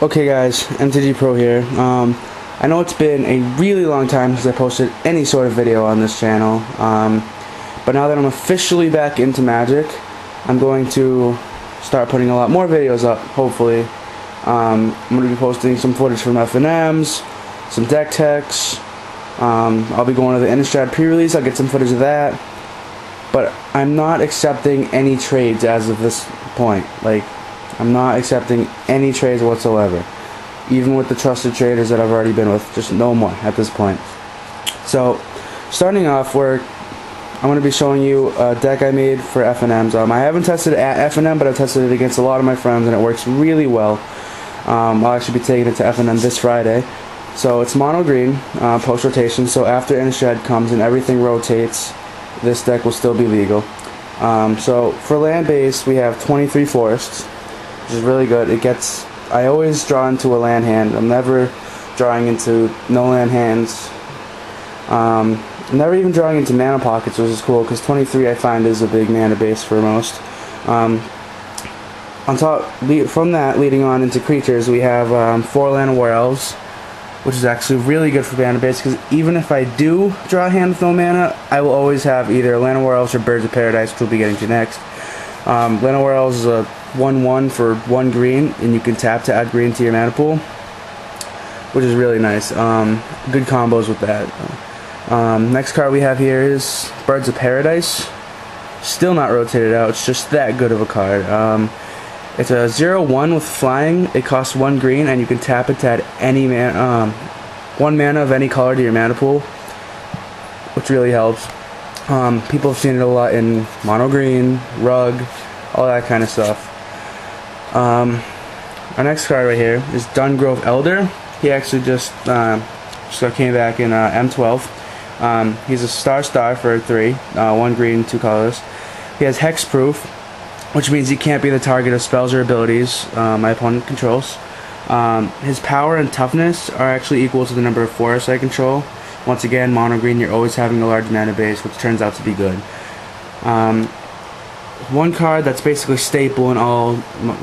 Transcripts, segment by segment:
Okay guys, MTG Pro here. I know it's been a really long time since I posted any sort of video on this channel, but now that I'm officially back into Magic, I'm going to start putting a lot more videos up, hopefully. I'm going to be posting some footage from FNMs, some deck techs. I'll be going to the Innistrad pre-release, I'll get some footage of that, but I'm not accepting any trades as of this point. I'm not accepting any trades whatsoever, even with the trusted traders that I've already been with. Just no more at this point. So, starting off, I'm going to be showing you a deck I made for FNMs. I haven't tested it at FNM, but I've tested it against a lot of my friends, and it works really well. I'll actually be taking it to FNM this Friday. So it's mono green, post rotation. So after Innistrad comes and everything rotates, this deck will still be legal. So for land base, we have 23 forests, which is really good. I always draw into a land hand. I'm never drawing into no land hands. I'm never even drawing into mana pockets, which is cool, because 23 I find is a big mana base for most. On top, from that, leading on into creatures, we have 4 Land War Elves, which is actually really good for mana base, because even if I do draw a hand with no mana, I will always have either Land War Elves or Birds of Paradise, which we'll be getting to next. Land War Elves is a 1/1 for 1 green, and you can tap to add green to your mana pool, which is really nice. Good combos with that. Next card we have here is Birds of Paradise. Still not rotated out, it's just that good of a card. It's a 0/1 with flying. It costs 1 green, and you can tap it to add any 1 mana of any color to your mana pool, which really helps. People have seen it a lot in mono green, rug, all that kind of stuff. Our next card right here is Dungrove Elder. He actually just came back in M12. He's a star for 3, 1 green, 2 colors. He has hexproof, which means he can't be the target of spells or abilities my opponent controls. His power and toughness are actually equal to the number of forests I control. Once again, mono green, you're always having a large mana base, which turns out to be good. One card that's basically staple in all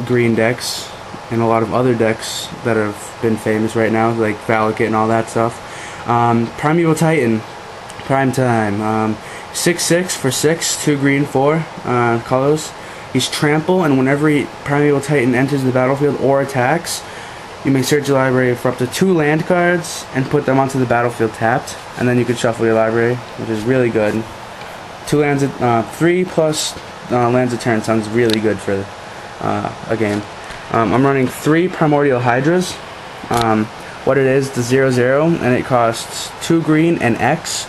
green decks, and a lot of other decks that have been famous right now, like Valakut and all that stuff. Primeval Titan, prime time. 6/6 for 6, 2 green, 4 colors. He's trample, and whenever Primeval Titan enters the battlefield or attacks, you may search your library for up to 2 land cards and put them onto the battlefield tapped, and then you can shuffle your library, which is really good. 2 lands, 3 plus lands a turn sounds really good for a game. I'm running 3 Primordial Hydras. What it is, the 0/0, and it costs 2 green and X,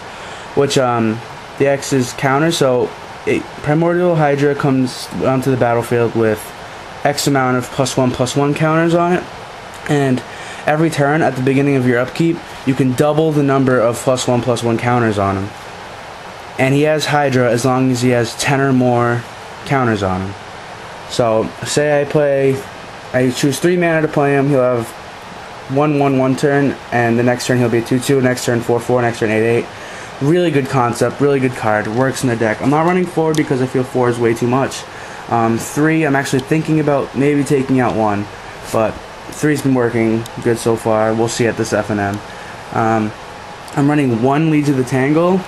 which the X is counter, so Primordial Hydra comes onto the battlefield with X amount of +1/+1 counters on it, and every turn at the beginning of your upkeep, you can double the number of +1/+1 counters on him. And he has Hydra as long as he has 10 or more counters on him. So, say I choose 3 mana to play him, he'll have 1/1 one turn, and the next turn he'll be 2/2, next turn 4/4, next turn 8/8. Really good concept, really good card, works in the deck. I'm not running 4 because I feel 4 is way too much. 3, I'm actually thinking about maybe taking out 1, but 3's been working good so far. We'll see at this FNM. I'm running 1 Lead to the Tangle.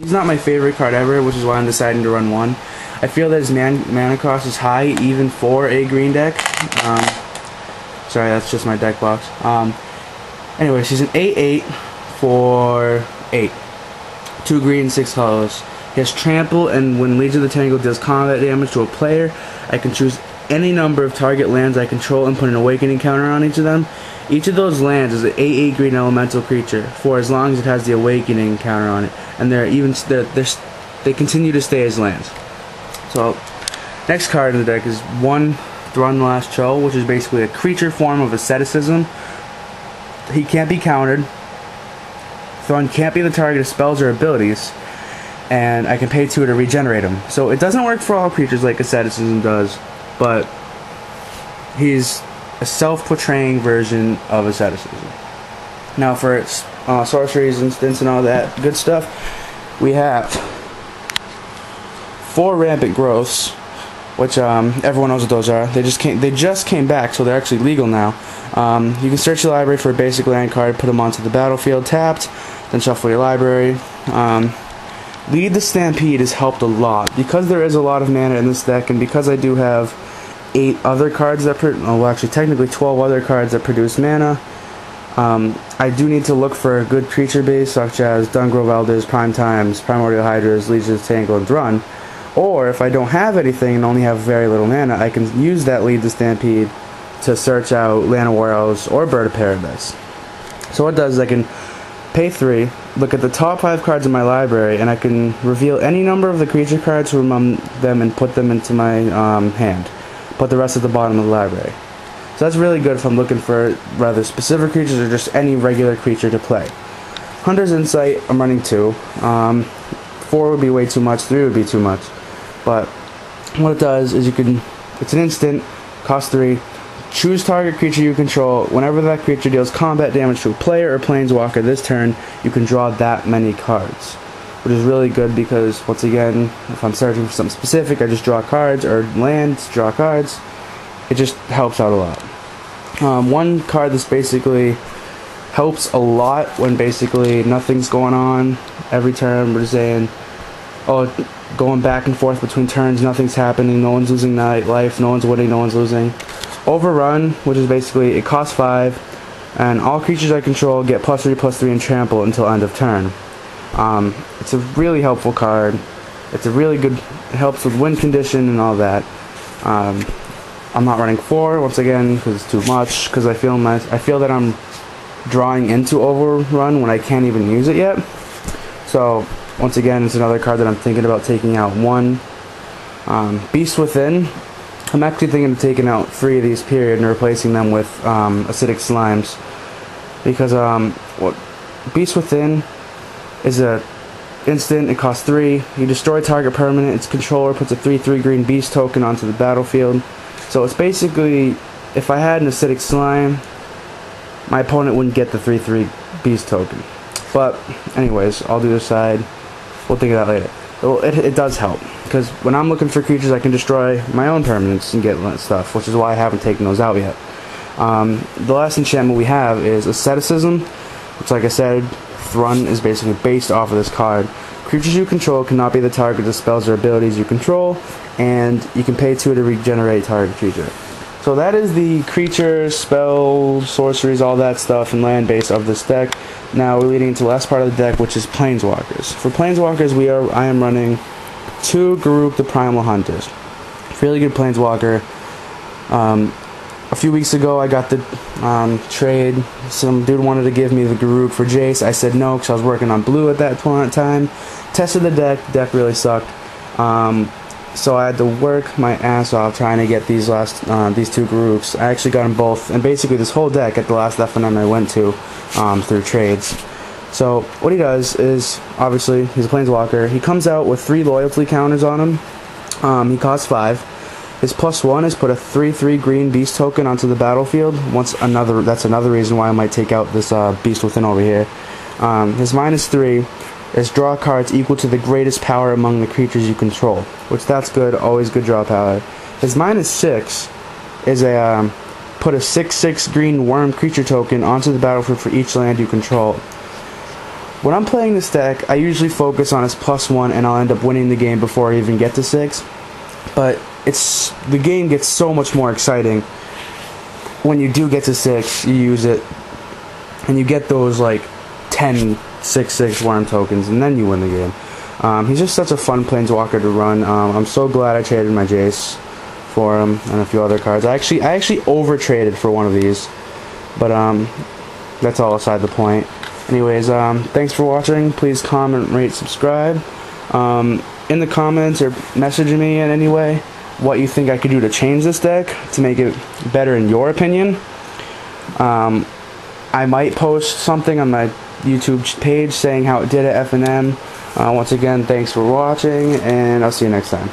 He's not my favorite card ever, which is why I'm deciding to run 1. I feel that his mana cost is high, even for a green deck. Sorry, that's just my deck box. Anyways, he's an 8/8 for 8. 2 green, 6 colors. He has trample, and when Lead to the Tangle deals combat damage to a player, I can choose any number of target lands I control and put an awakening counter on each of them. Each of those lands is an 8/8 green elemental creature for as long as it has the awakening counter on it, and they continue to stay as lands. So, next card in the deck is 1 Thrun Last Troll, which is basically a creature form of asceticism. He can't be countered. Thrun can't be the target of spells or abilities, and I can pay 2 to regenerate him. So it doesn't work for all creatures like asceticism does, but he's a self-portraying version of asceticism. Now for sorceries, instants, and all that good stuff, we have 4 Rampant Growths, which everyone knows what those are. They just came back, so they're actually legal now. You can search your library for a basic land card, put them onto the battlefield tapped, then shuffle your library. Lead the Stampede has helped a lot because there is a lot of mana in this deck, and because I do have 8 other cards that actually technically 12 other cards that produce mana. I do need to look for a good creature base such as Dungrove Elders, Primetimes, Primordial Hydras, Legions, Tangle, and Thrun. Or if I don't have anything and only have very little mana, I can use that Lead the Stampede to search out Llanowar Elves or Bird of Paradise. So what it does is I can pay 3, look at the top 5 cards in my library, and I can reveal any number of the creature cards from them and put them into my hand. Put the rest at the bottom of the library. So that's really good if I'm looking for rather specific creatures or just any regular creature to play. Hunter's Insight, I'm running 2. 4 would be way too much, 3 would be too much. But what it does is it's an instant, cost 3, choose target creature you control. Whenever that creature deals combat damage to a player or planeswalker this turn, you can draw that many cards. Which is really good because, once again, if I'm searching for something specific, I just draw cards, or lands, draw cards. It just helps out a lot. One card that's basically helps a lot when basically nothing's going on every turn. We're just saying, oh, going back and forth between turns, nothing's happening, no one's losing life, no one's winning, no one's losing. Overrun, which is basically, it costs 5, and all creatures I control get +3/+3 and trample until end of turn. It's a really helpful card. It's a really good, it helps with win condition and all that. I'm not running 4 once again because it's too much, because I feel that I'm drawing into Overrun when I can't even use it yet. So once again, it's another card that I'm thinking about taking out 1. Beast Within, I'm actually thinking of taking out 3 of these period and replacing them with Acidic Slimes, because Beast Within is a instant, it costs 3, you destroy target permanent, its controller puts a 3/3 green beast token onto the battlefield. So it's basically, if I had an Acidic Slime, my opponent wouldn't get the 3/3 beast token. But anyways, all due aside, we'll think of that later. It does help, because when I'm looking for creatures I can destroy my own permanents and get stuff, which is why I haven't taken those out yet. The last enchantment we have is Asceticism, which, like I said, Thrun is basically based off of this card. Creatures you control cannot be the target of spells or abilities you control, and you can pay 2 to regenerate target creature. So that is the creatures, spells, sorceries, all that stuff, and land base of this deck. Now we're leading into the last part of the deck, which is Planeswalkers. For Planeswalkers, I am running 2 Garruk the Primal Hunters. Really good Planeswalker. A few weeks ago, I got the trade. Some dude wanted to give me the Garruk for Jace. I said no, because I was working on blue at that point in time. Tested the deck. The deck really sucked. So I had to work my ass off trying to get these 2 Garruks. I actually got them both, and basically this whole deck at the last FNM I went to through trades. So what he does is, obviously, he's a Planeswalker. He comes out with 3 loyalty counters on him. He costs 5. His +1 is put a 3/3 green beast token onto the battlefield. That's another reason why I might take out this Beast Within over here. His -3 is draw cards equal to the greatest power among the creatures you control, which that's good, always good draw power. His -6 is a put a 6/6 green worm creature token onto the battlefield for each land you control. When I'm playing this deck, I usually focus on his +1, and I'll end up winning the game before I even get to 6. But the game gets so much more exciting when you do get to 6, you use it, and you get those like 10 6/6 worm tokens, and then you win the game. He's just such a fun Planeswalker to run. I'm so glad I traded my Jace for him and a few other cards. I actually over traded for one of these, but that's all aside the point. Anyways, thanks for watching. Please comment, rate, subscribe. In the comments, or message me in any way what you think I could do to change this deck to make it better in your opinion. I might post something on my YouTube page saying how it did at FNM. Once again, thanks for watching, and I'll see you next time.